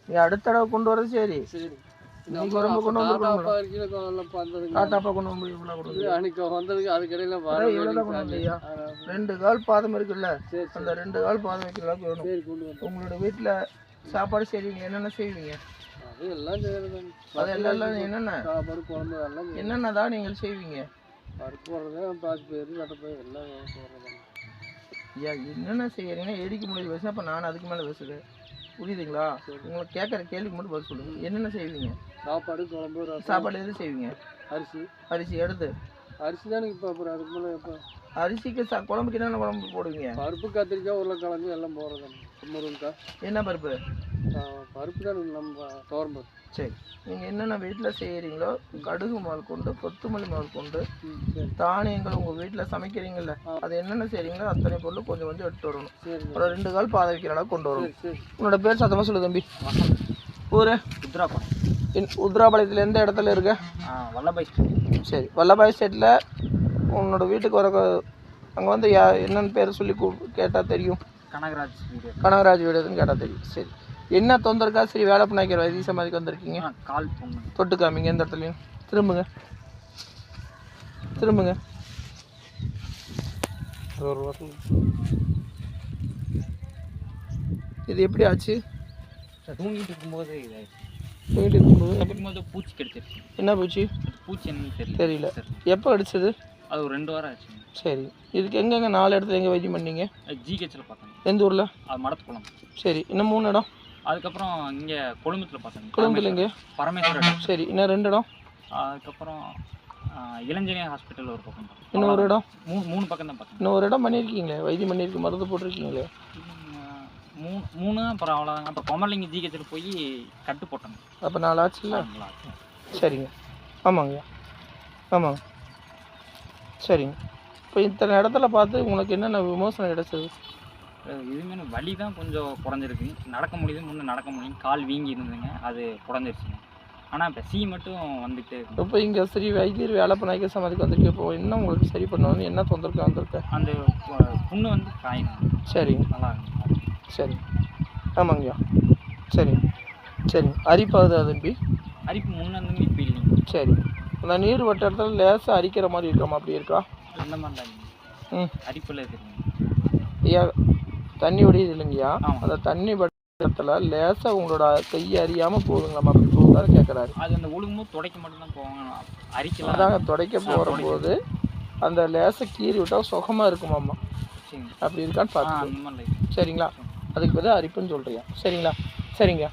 நீ அடுத்த தடவை கொண்டு வரது சரி. சரி இன்னைக்கு வரும்போது கொண்டு வந்துருக்கோம். தாத்தாப்பா கொண்டு வந்து இவ்வளோ கொடுங்க. அன்னைக்கு வந்ததுக்கு அதுக்கடையில் இவ்வளோதான் கொண்டு வந்தியா? 2 கால் பாதம் இருக்குல்ல, அந்த 2 கால் பாதம் வைக்கிற அளவுக்கு வேணும். உங்களோட வீட்டில் சாப்பாடு செய்வீங்க, என்னென்ன செய்வீங்க? அதெல்லாம் என்னென்ன சாப்பாடு குழம்பு எல்லாம் என்னென்னதான் நீங்கள் செய்வீங்க? பருப்பு போடுறது, பாசி பயிர், தட்டைப்பயிர் எல்லாம் போடுறது. ஐயா என்னென்ன செய்யறீங்கன்னா எடிக்க முடியாது பேசுனா, அப்போ நான் அதுக்கு மேலே பேசுகிறேன். புரியுதுங்களா? உங்களுக்கு கேட்குற கேள்விக்கு மட்டும் பதில் சொல்லுங்கள். என்னென்ன செய்வீங்க? சாப்பாடு குழம்பு. சாப்பாடு எது செய்வீங்க? அரிசி எடுத்து அரிசி தானே. இப்போ அப்புறம் அதுக்கு மேலே இப்போ அரிசிக்கு குழம்புக்கு என்னென்ன குழம்பு போடுவீங்க? பருப்பு, கத்திரிக்காய், உருளைக்கிழங்கு எல்லாம் போடுறது. முருங்கைக்காய். என்ன பருப்பு? பருப்பு தான் நம்ம துவரம். சரி, நீங்கள் என்னென்ன வீட்டில் செய்கிறீங்களோ கடுகு முதல் கொண்டு, கொத்தமல்லி முதல் கொண்டு, தானியங்கள் உங்கள் வீட்டில் சமைக்கிறீங்கள, அது என்னென்ன செய்கிறீங்களோ அத்தனை பொருள் கொஞ்சம் கொஞ்சம் எடுத்து வரணும். ஒரு 2 கால் பாதை வைக்கிற அளவுக்கு கொண்டு வரணும். உன்னோட பேர் சத்தமாக சொல்லு தம்பி. ஊர் உத்ராபாளையம். உத்ராபாளையத்தில் எந்த இடத்துல இருக்க? வல்லபாய். சரி, வல்லபாய் ஸ்டேட்டில் உன்னோட வீட்டுக்கு வர அங்கே வந்து என்னென்னு பேர் சொல்லி கேட்டால் தெரியும்? கனகராஜ். கனகராஜ் வீடுன்னு கேட்டால் தெரியும். சரி, என்ன தொந்தருக்கா சரி வேலை பண்ணாக்கிற வைத்திய சமாதிக்கு வந்திருக்கீங்க? கால் பொண்ணு தொட்டு காமிங்க. எந்த இடத்துலையும் திரும்புங்க. இது எப்படி ஆச்சு? தூங்கிட்டு இருக்கும்போது பூச்சி கடிச்சிருச்சு. என்ன பூச்சி? பூச்சி என்னன்னு தெரியல. எப்போ அடிச்சது? அது ஒரு 2 வாரம் ஆச்சு. சரி, இதுக்கு எங்கெங்க 4 இடத்துல எங்கே வைத்தியம் பண்ணீங்க? ஜிஹெச்சில் பார்த்தேன். எந்த ஊரில்? அது மடத்துக்குளம். சரி, இன்னும் 3 இடம். அதுக்கப்புறம் இங்கே கொழும்புத்தில் பார்த்தேன். கொழும்புல இங்கே பரமேஸ்வரர். சரி, இன்னும் 2 இடம். அதுக்கப்புறம் இளஞ்சனியா ஹாஸ்பிட்டல் ஒரு பக்கம். இன்னொரு இடம். 3 பக்கம் தான் பார்த்தேன். இன்னொரு இடம் பண்ணியிருக்கீங்களே, வைத்தியம் பண்ணியிருக்கு, மருந்து போட்டிருக்கீங்களே. 3 அப்புறம் அவ்வளோதாங்க. அப்புறம் கொமரலிங்க ஜிஹெச்சில் போய் கட்டு போட்டாங்க. அப்போ 4 ஆச்சுல்ல? சரிங்க. ஆமாங்க. ஆமாங்க. சரிங்க. இப்போ இத்தனை இடத்துல பார்த்து உங்களுக்கு என்னென்ன விமோசனம் கிடைச்சது? இதுமாரி வலி தான் கொஞ்சம் குறைஞ்சிருக்கு. நடக்க முடியுது, முன்னே நடக்க முடியும். கால் வீங்கி இருந்துங்க, அது குறைஞ்சிருச்சுங்க. ஆனால் இப்போ மட்டும் வந்துட்டு. இப்போ இங்கே சரி வைத்தியர் வேலை பண்ண சமாதிக்கு வந்திருக்கு. இப்போ என்ன உங்களுக்கு சரி பண்ணணும்? என்ன தொந்தரவு வந்திருக்கு? அந்த புண்ணு வந்து காயணும். சரிங்க, நல்லா சரி. ஆமாங்கய்யா. சரிங்க. சரிங்க. அரிப்பாகுதா தம்பி? அரிப்பு முன்னே இருந்துங்க, இப்போ இல்லைங்க. சரி, அந்த நீர் வட்ட இடத்துல லேசாக அரிக்கிற மாதிரி இருக்காமா? அப்படி இருக்கா? அந்த மாதிரி தான் அரிப்பில் இருக்குதுங்க. ஐயா தண்ணி ஒடியுது இல்லைங்கய்யா, அந்த தண்ணி இடத்துல லேசாக உங்களோட கையை அறியாமல் போகுதுங்களாம்மா? அப்படி போகுதான்னு கேட்குறாரு. அது அந்த ஒழுங்கும்போது துடைக்க மட்டும்தான் போவாங்க, அரிக்கலாம். அதாங்க துடைக்க போகிற போது அந்த லேசை கீறி விட்டால் சுகமாக இருக்குமாம்மா? அப்படி இருக்கான்னு பார்த்து. சரிங்களா? அதுக்கு பதிலாக அரிப்புன்னு சொல்கிறியா? சரிங்களா? சரிங்க.